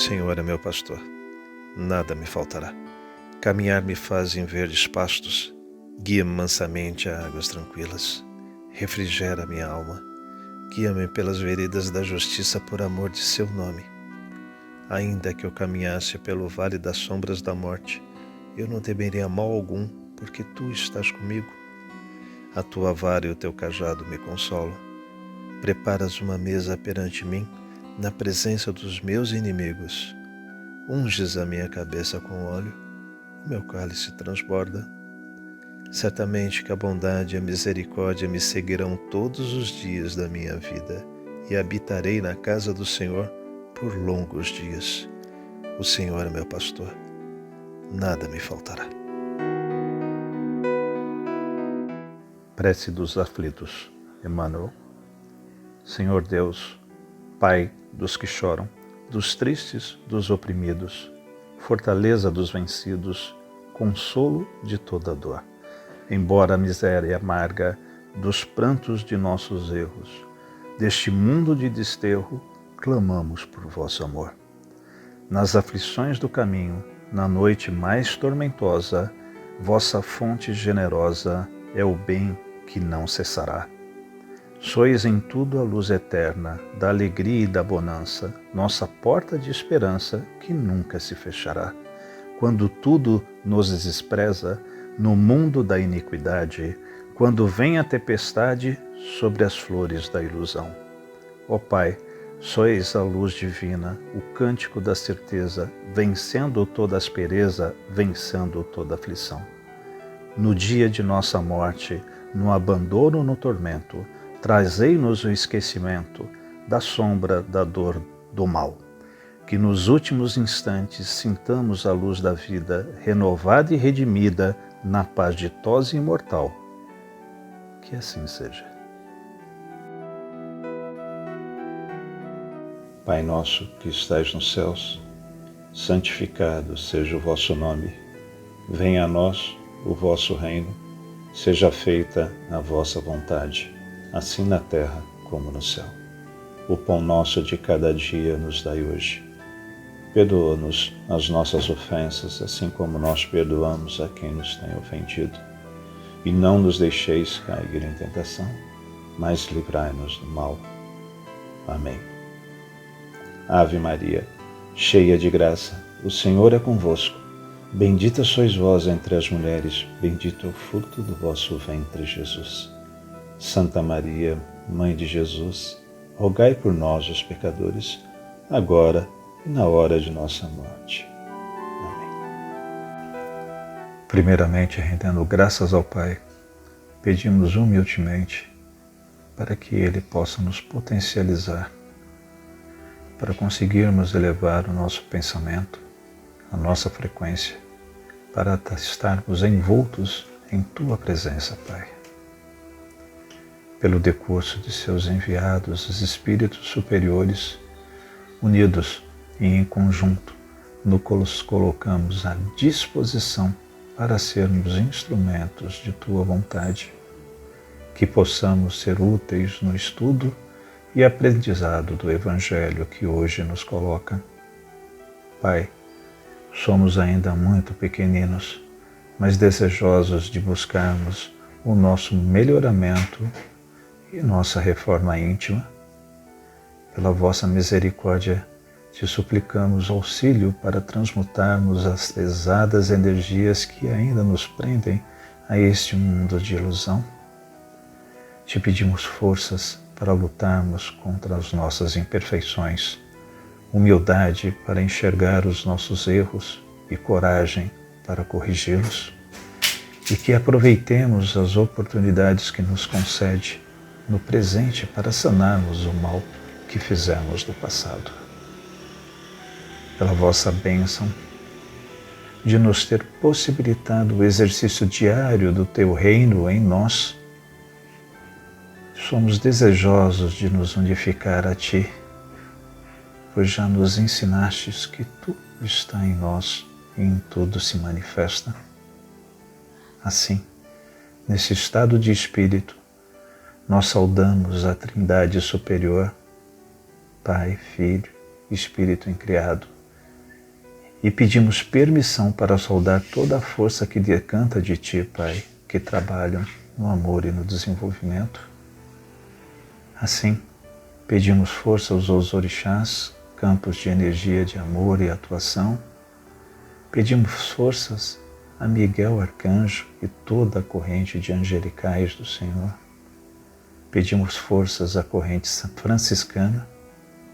Senhor é meu pastor, nada me faltará. Caminhar me faz em verdes pastos, guia-me mansamente a águas tranquilas. Refrigera minha alma, guia-me pelas veredas da justiça por amor de seu nome. Ainda que eu caminhasse pelo vale das sombras da morte, eu não temeria mal algum, porque tu estás comigo. A tua vara e o teu cajado me consolam. Preparas uma mesa perante mim, na presença dos meus inimigos. Unges a minha cabeça com óleo, o meu cálice transborda. Certamente que a bondade e a misericórdia me seguirão todos os dias da minha vida, e habitarei na casa do Senhor por longos dias. O Senhor é meu pastor, nada me faltará. Prece dos aflitos, Emmanuel. Senhor Deus, Pai dos que choram, dos tristes, dos oprimidos, fortaleza dos vencidos, consolo de toda dor. Embora a miséria amarga dos prantos de nossos erros, deste mundo de desterro, clamamos por vosso amor. Nas aflições do caminho, na noite mais tormentosa, vossa fonte generosa é o bem que não cessará. Sois em tudo a luz eterna, da alegria e da bonança, nossa porta de esperança que nunca se fechará. Quando tudo nos despreza, no mundo da iniquidade, quando vem a tempestade sobre as flores da ilusão. Ó Pai, sois a luz divina, o cântico da certeza, vencendo toda aspereza, vencendo toda aflição. No dia de nossa morte, no abandono, no tormento, trazei-nos o esquecimento da sombra, da dor, do mal. Que nos últimos instantes sintamos a luz da vida, renovada e redimida, na paz ditosa e imortal. Que assim seja. Pai nosso que estais nos céus, santificado seja o vosso nome. Venha a nós o vosso reino, seja feita a vossa vontade, assim na terra como no céu. O pão nosso de cada dia nos dai hoje. Perdoa-nos as nossas ofensas, assim como nós perdoamos a quem nos tem ofendido. E não nos deixeis cair em tentação, mas livrai-nos do mal. Amém. Ave Maria, cheia de graça, o Senhor é convosco. Bendita sois vós entre as mulheres, bendito é o fruto do vosso ventre, Jesus. Santa Maria, Mãe de Jesus, rogai por nós, os pecadores, agora e na hora de nossa morte. Amém. Primeiramente, rendendo graças ao Pai, pedimos humildemente para que Ele possa nos potencializar, para conseguirmos elevar o nosso pensamento, a nossa frequência, para estarmos envoltos em Tua presença, Pai. Pelo decurso de seus enviados, os espíritos superiores, unidos e em conjunto, nos colocamos à disposição para sermos instrumentos de Tua vontade, que possamos ser úteis no estudo e aprendizado do Evangelho que hoje nos coloca. Pai, somos ainda muito pequeninos, mas desejosos de buscarmos o nosso melhoramento e nossa reforma íntima. Pela vossa misericórdia, te suplicamos auxílio para transmutarmos as pesadas energias que ainda nos prendem a este mundo de ilusão. Te pedimos forças para lutarmos contra as nossas imperfeições, humildade para enxergar os nossos erros e coragem para corrigi-los, e que aproveitemos as oportunidades que nos concede no presente para sanarmos o mal que fizemos no passado. Pela vossa bênção, de nos ter possibilitado o exercício diário do Teu reino em nós, somos desejosos de nos unificar a Ti, pois já nos ensinastes que tudo está em nós e em tudo se manifesta. Assim, nesse estado de espírito, nós saudamos a Trindade Superior, Pai, Filho e Espírito Incriado, E pedimos permissão para saudar toda a força que decanta de Ti, Pai, que trabalham no amor e no desenvolvimento. Assim, pedimos força aos orixás, campos de energia de amor e atuação. Pedimos forças a Miguel Arcanjo e toda a corrente de angelicais do Senhor. Pedimos forças à corrente franciscana,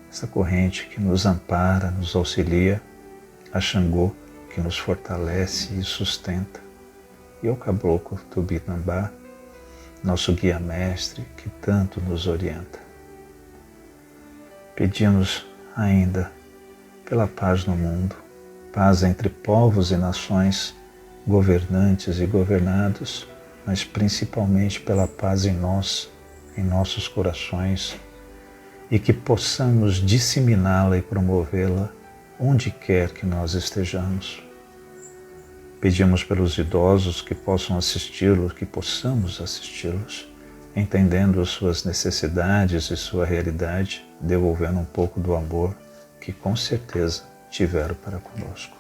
essa corrente que nos ampara, nos auxilia, a Xangô, que nos fortalece e sustenta, e ao Caboclo Tupinambá, nosso guia-mestre, que tanto nos orienta. Pedimos ainda pela paz no mundo, paz entre povos e nações, governantes e governados, mas principalmente pela paz em nós, em nossos corações, e que possamos disseminá-la e promovê-la onde quer que nós estejamos. Pedimos pelos idosos que possam assisti-los, que possamos assisti-los, entendendo as suas necessidades e sua realidade, devolvendo um pouco do amor que com certeza tiveram para conosco.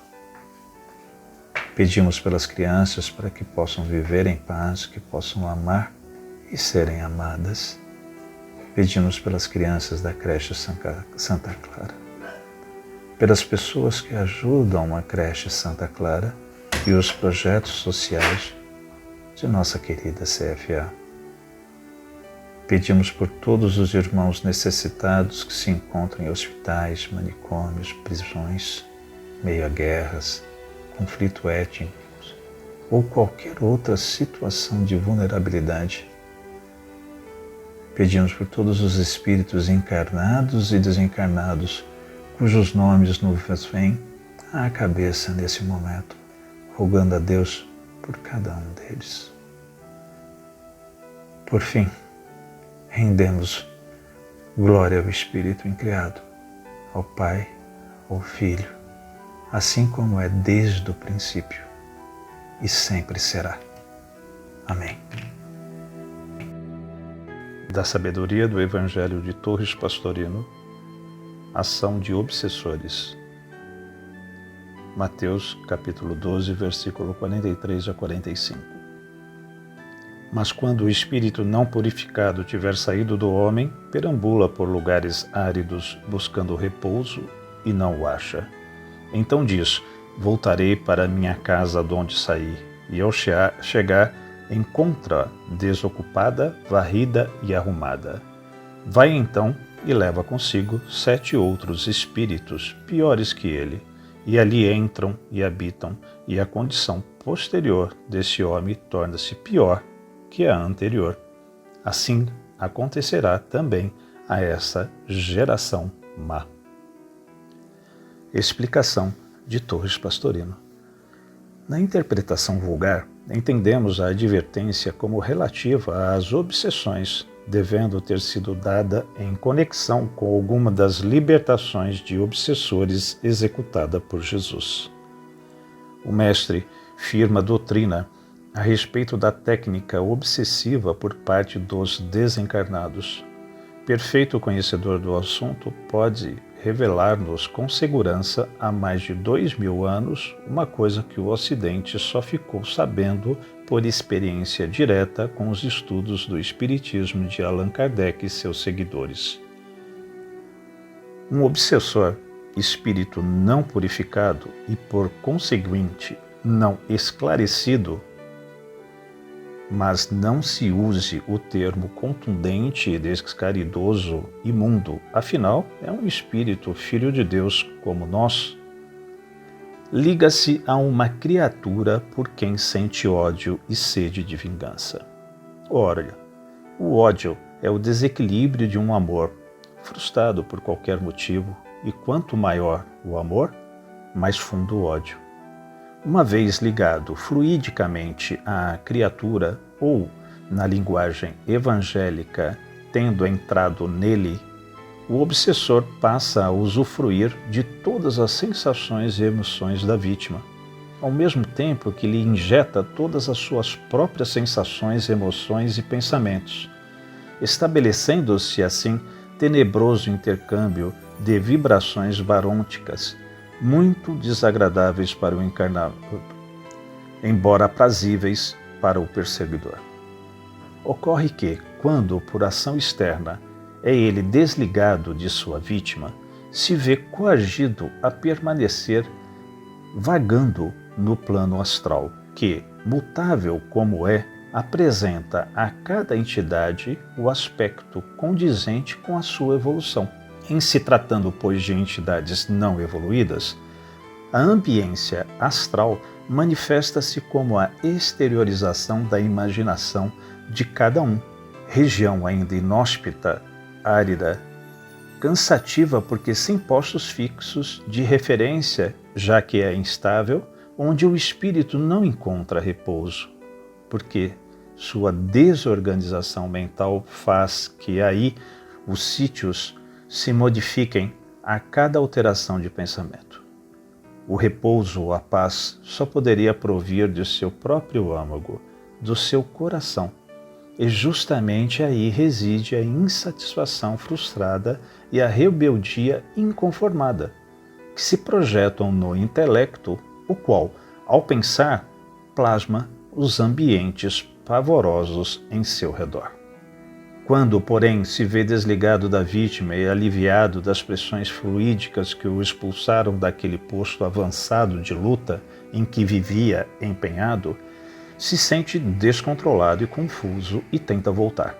Pedimos pelas crianças para que possam viver em paz, que possam amar e serem amadas. Pedimos pelas crianças da creche Santa Clara, pelas pessoas que ajudam a creche Santa Clara e os projetos sociais de nossa querida CFA. Pedimos por todos os irmãos necessitados que se encontram em hospitais, manicômios, prisões, meio a guerras, conflito étnico ou qualquer outra situação de vulnerabilidade. Pedimos por todos os espíritos encarnados e desencarnados cujos nomes nos vêm à cabeça nesse momento, rogando a Deus por cada um deles. Por fim, rendemos glória ao Espírito incriado, ao Pai, ao Filho, assim como é desde o princípio e sempre será. Amém. Da sabedoria do Evangelho de Torres Pastorino, ação de obsessores. Mateus capítulo 12, versículo 43 a 45. Mas quando o espírito não purificado tiver saído do homem, perambula por lugares áridos, buscando repouso, e não o acha. Então diz: voltarei para minha casa de onde saí, e ao chegar, encontra desocupada, varrida e arrumada. Vai então e leva consigo 7 outros espíritos piores que ele, e ali entram e habitam, e a condição posterior desse homem torna-se pior que a anterior. Assim acontecerá também a essa geração má. Explicação de Torres Pastorino. Na interpretação vulgar, entendemos a advertência como relativa às obsessões, devendo ter sido dada em conexão com alguma das libertações de obsessores executada por Jesus. O mestre firma doutrina a respeito da técnica obsessiva por parte dos desencarnados. Perfeito conhecedor do assunto, pode revelar-nos com segurança há mais de 2000 anos uma coisa que o Ocidente só ficou sabendo por experiência direta com os estudos do Espiritismo de Allan Kardec e seus seguidores. Um obsessor, espírito não purificado e, por conseguinte, não esclarecido, mas não se use o termo contundente e descaridoso imundo, afinal é um espírito filho de Deus como nós. Liga-se a uma criatura por quem sente ódio e sede de vingança. Ora, o ódio é o desequilíbrio de um amor, frustrado por qualquer motivo, e quanto maior o amor, mais fundo o ódio. Uma vez ligado fluidicamente à criatura, ou, na linguagem evangélica, tendo entrado nele, o obsessor passa a usufruir de todas as sensações e emoções da vítima, ao mesmo tempo que lhe injeta todas as suas próprias sensações, emoções e pensamentos, estabelecendo-se assim tenebroso intercâmbio de vibrações barônticas, muito desagradáveis para o encarnado, embora aprazíveis para o perseguidor. Ocorre que, quando por ação externa é ele desligado de sua vítima, se vê coagido a permanecer vagando no plano astral, que, mutável como é, apresenta a cada entidade o aspecto condizente com a sua evolução. Em se tratando, pois, de entidades não evoluídas, a ambiência astral manifesta-se como a exteriorização da imaginação de cada um, região ainda inóspita, árida, cansativa porque sem postos fixos de referência, já que é instável, onde o espírito não encontra repouso, porque sua desorganização mental faz que aí os sítios se modifiquem a cada alteração de pensamento. O repouso ou a paz só poderia provir de seu próprio âmago, do seu coração, e justamente aí reside a insatisfação frustrada e a rebeldia inconformada, que se projetam no intelecto, o qual, ao pensar, plasma os ambientes pavorosos em seu redor. Quando, porém, se vê desligado da vítima e aliviado das pressões fluídicas que o expulsaram daquele posto avançado de luta em que vivia empenhado, se sente descontrolado e confuso e tenta voltar.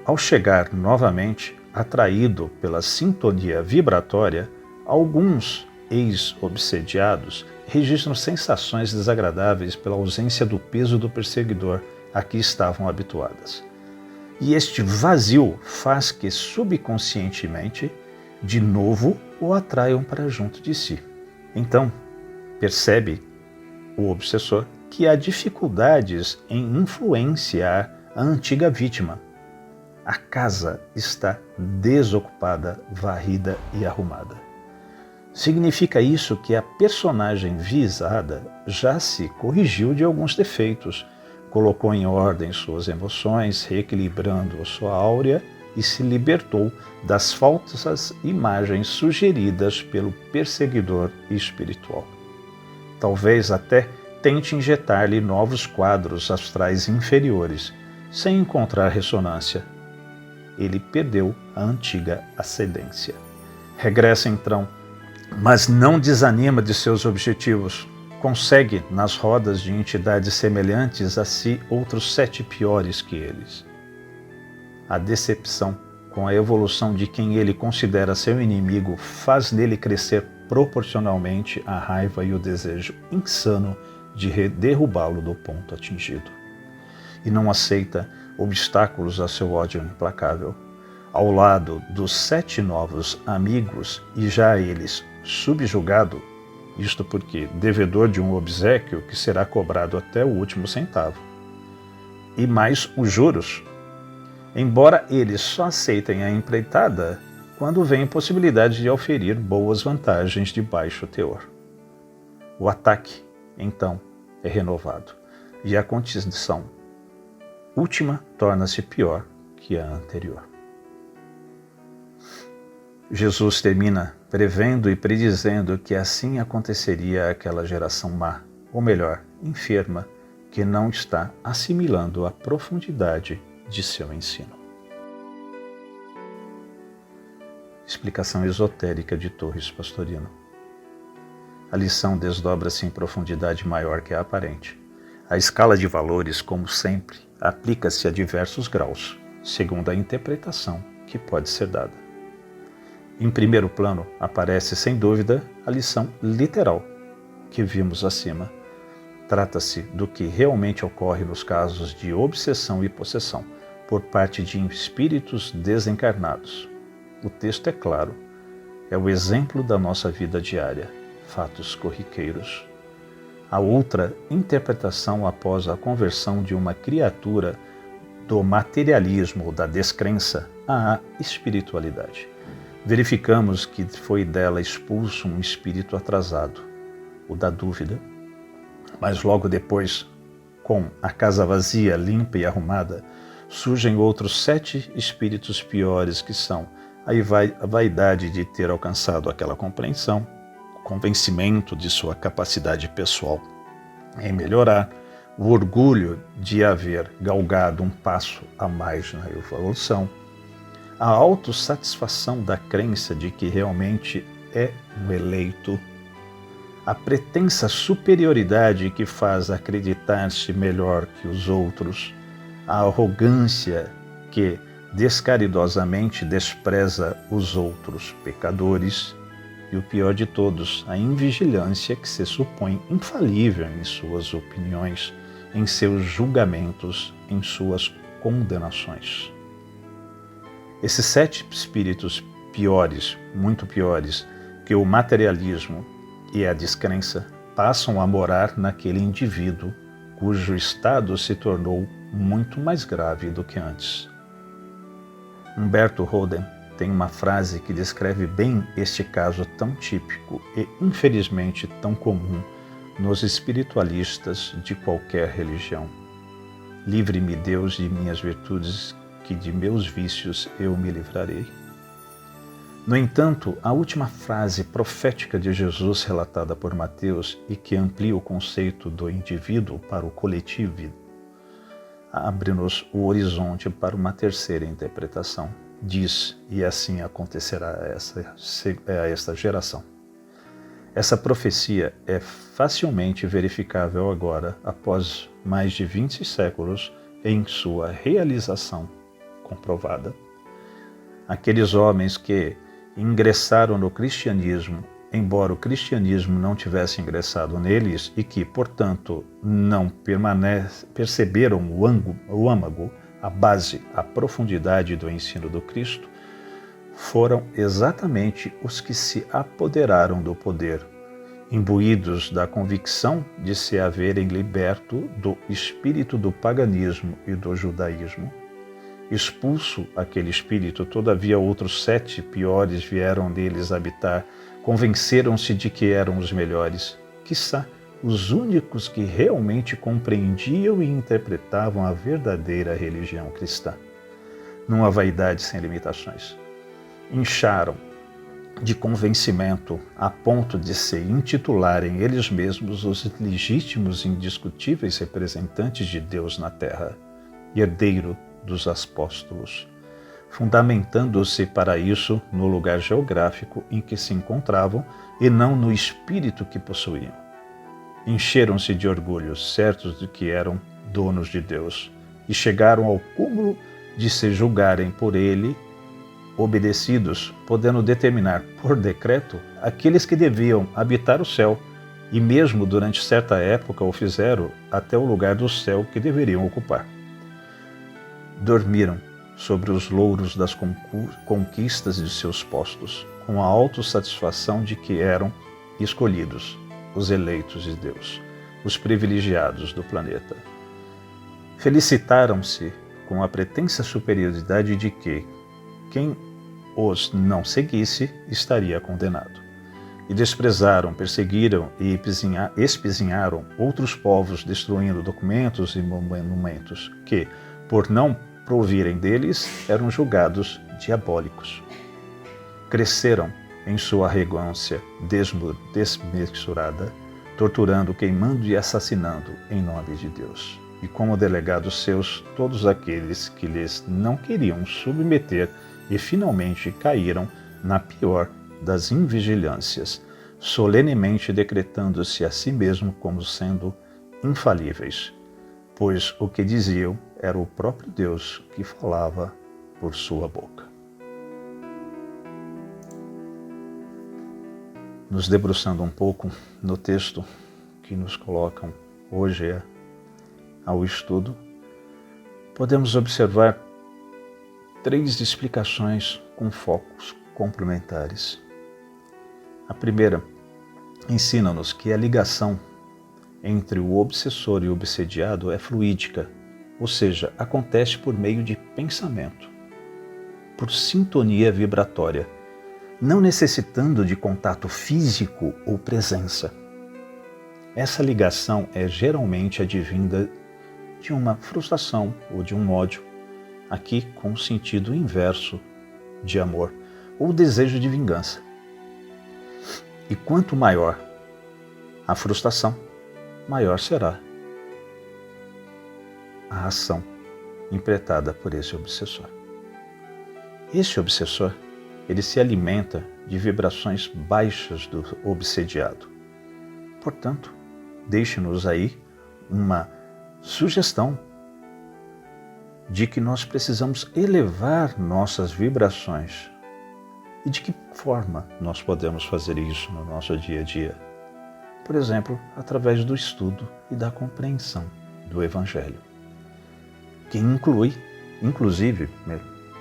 Ao chegar novamente, atraído pela sintonia vibratória, alguns ex-obsediados registram sensações desagradáveis pela ausência do peso do perseguidor a que estavam habituadas. E este vazio faz que subconscientemente, de novo, o atraiam para junto de si. Então, percebe o obsessor que há dificuldades em influenciar a antiga vítima. A casa está desocupada, varrida e arrumada. Significa isso que a personagem visada já se corrigiu de alguns defeitos, colocou em ordem suas emoções, reequilibrando sua áurea e se libertou das falsas imagens sugeridas pelo perseguidor espiritual. Talvez até tente injetar-lhe novos quadros astrais inferiores, sem encontrar ressonância. Ele perdeu a antiga ascendência. Regressa então, mas não desanima de seus objetivos. Consegue, nas rodas de entidades semelhantes a si, outros 7 piores que eles. A decepção com a evolução de quem ele considera seu inimigo faz nele crescer proporcionalmente a raiva e o desejo insano de derrubá-lo do ponto atingido. E não aceita obstáculos a seu ódio implacável. Ao lado dos 7 novos amigos e já eles subjugado, isto porque devedor de um obséquio que será cobrado até o último centavo. E mais os juros. Embora eles só aceitem a empreitada quando vem possibilidade de oferir boas vantagens de baixo teor. O ataque, então, é renovado, e a condição última torna-se pior que a anterior. Jesus termina prevendo e predizendo que assim aconteceria àquela geração má, ou melhor, enferma, que não está assimilando a profundidade de seu ensino. Explicação esotérica de Torres Pastorino. A lição desdobra-se em profundidade maior que a aparente. A escala de valores, como sempre, aplica-se a diversos graus, segundo a interpretação que pode ser dada. Em primeiro plano, aparece sem dúvida a lição literal que vimos acima. Trata-se do que realmente ocorre nos casos de obsessão e possessão por parte de espíritos desencarnados. O texto é claro, é o exemplo da nossa vida diária, fatos corriqueiros. A outra interpretação após a conversão de uma criatura do materialismo ou da descrença à espiritualidade. Verificamos que foi dela expulso um espírito atrasado, o da dúvida. Mas logo depois, com a casa vazia, limpa e arrumada, surgem outros 7 espíritos piores que são a vaidade de ter alcançado aquela compreensão, convencimento de sua capacidade pessoal em melhorar, o orgulho de haver galgado um passo a mais na evolução, a autossatisfação da crença de que realmente é um eleito, a pretensa superioridade que faz acreditar-se melhor que os outros, a arrogância que descaridosamente despreza os outros pecadores e, o pior de todos, a invigilância que se supõe infalível em suas opiniões, em seus julgamentos, em suas condenações. Esses 7 espíritos piores, muito piores, que o materialismo e a descrença, passam a morar naquele indivíduo cujo estado se tornou muito mais grave do que antes. Humberto Roden tem uma frase que descreve bem este caso tão típico e, infelizmente, tão comum nos espiritualistas de qualquer religião. Livre-me, Deus, de minhas virtudes, que de meus vícios eu me livrarei. No entanto, a última frase profética de Jesus relatada por Mateus e que amplia o conceito do indivíduo para o coletivo, abre-nos o horizonte para uma terceira interpretação. Diz, e assim acontecerá a esta geração. Essa profecia é facilmente verificável agora, após mais de 20 séculos, em sua realização comprovada. Aqueles homens que ingressaram no cristianismo, embora o cristianismo não tivesse ingressado neles e que, portanto, não perceberam o âmago, a base, a profundidade do ensino do Cristo, foram exatamente os que se apoderaram do poder, imbuídos da convicção de se haverem liberto do espírito do paganismo e do judaísmo. Expulso aquele espírito, todavia outros 7 piores vieram neles habitar, convenceram-se de que eram os melhores, quiçá os únicos que realmente compreendiam e interpretavam a verdadeira religião cristã, numa vaidade sem limitações. Incharam de convencimento a ponto de se intitularem eles mesmos os legítimos e indiscutíveis representantes de Deus na terra, herdeiro dos apóstolos, fundamentando-se para isso no lugar geográfico em que se encontravam e não no espírito que possuíam. Encheram-se de orgulho, certos de que eram donos de Deus, e chegaram ao cúmulo de se julgarem por ele obedecidos, podendo determinar por decreto aqueles que deviam habitar o céu, e mesmo durante certa época o fizeram até o lugar do céu que deveriam ocupar. Dormiram sobre os louros das conquistas de seus postos, com a autossatisfação de que eram escolhidos, os eleitos de Deus, os privilegiados do planeta. Felicitaram-se com a pretensa superioridade de que quem os não seguisse estaria condenado. E desprezaram, perseguiram e espizinharam outros povos, destruindo documentos e monumentos que, por não provirem deles, eram julgados diabólicos. Cresceram em sua arrogância desmesurada, torturando, queimando e assassinando em nome de Deus. E como delegados seus, todos aqueles que lhes não queriam submeter e finalmente caíram na pior das invigilâncias, solenemente decretando-se a si mesmo como sendo infalíveis, pois o que diziam era o próprio Deus que falava por sua boca. Nos debruçando um pouco no texto que nos colocam hoje ao estudo, podemos observar 3 explicações com focos complementares. A primeira ensina-nos que a ligação entre o obsessor e o obsediado é fluídica, ou seja, acontece por meio de pensamento, por sintonia vibratória, não necessitando de contato físico ou presença. Essa ligação é geralmente advinda de uma frustração ou de um ódio, aqui com o sentido inverso de amor ou desejo de vingança. E quanto maior a frustração, maior será a ação implementada por esse obsessor. Esse obsessor, ele se alimenta de vibrações baixas do obsediado. Portanto, deixe-nos aí uma sugestão de que nós precisamos elevar nossas vibrações. E de que forma nós podemos fazer isso no nosso dia a dia? Por exemplo, através do estudo e da compreensão do Evangelho, que inclusive,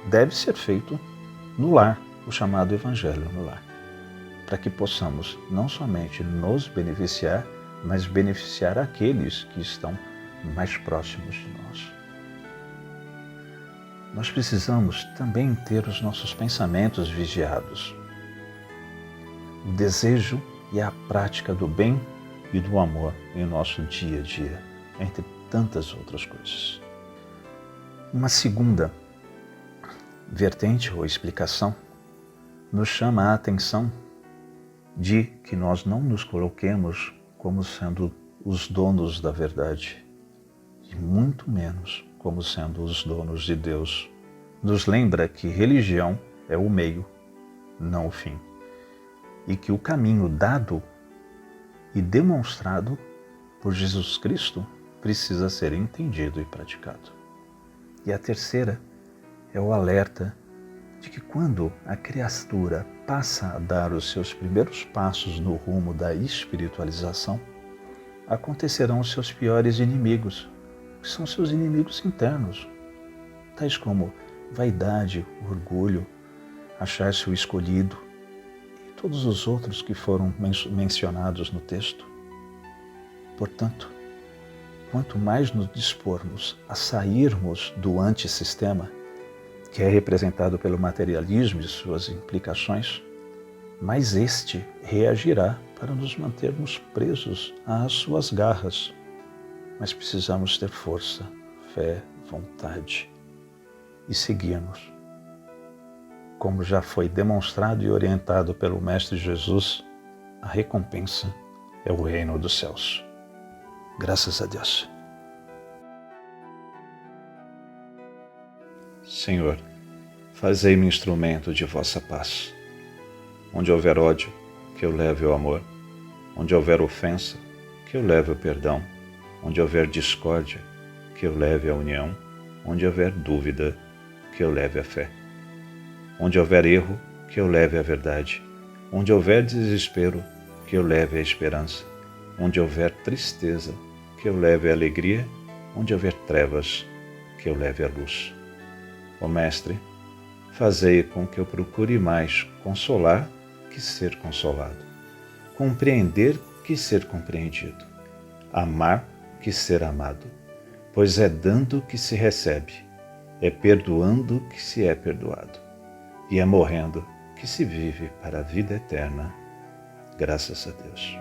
deve ser feito no lar, o chamado Evangelho no lar, para que possamos não somente nos beneficiar, mas beneficiar aqueles que estão mais próximos de nós. Nós precisamos também ter os nossos pensamentos vigiados. O desejo e a prática do bem e do amor em nosso dia a dia, entre tantas outras coisas. Uma segunda vertente ou explicação nos chama a atenção de que nós não nos coloquemos como sendo os donos da verdade, e muito menos como sendo os donos de Deus. Nos lembra que religião é o meio, não o fim, e que o caminho dado e demonstrado por Jesus Cristo precisa ser entendido e praticado. E a terceira é o alerta de que quando a criatura passa a dar os seus primeiros passos no rumo da espiritualização, acontecerão os seus piores inimigos, que são seus inimigos internos, tais como vaidade, orgulho, achar-se o escolhido e todos os outros que foram mencionados no texto. Portanto, quanto mais nos dispormos a sairmos do antissistema, que é representado pelo materialismo e suas implicações, mais este reagirá para nos mantermos presos às suas garras. Mas precisamos ter força, fé, vontade e seguirmos. Como já foi demonstrado e orientado pelo Mestre Jesus, a recompensa é o reino dos céus. Graças a Deus. Senhor, fazei-me instrumento de vossa paz. Onde houver ódio, que eu leve o amor. Onde houver ofensa, que eu leve o perdão. Onde houver discórdia, que eu leve a união. Onde houver dúvida, que eu leve a fé. Onde houver erro, que eu leve a verdade. Onde houver desespero, que eu leve a esperança. Onde houver tristeza, que eu leve a alegria. Onde houver trevas, que eu leve a luz. Ó Mestre, fazei com que eu procure mais consolar que ser consolado, compreender que ser compreendido, amar que ser amado, pois é dando que se recebe, é perdoando que se é perdoado, e é morrendo que se vive para a vida eterna. Graças a Deus.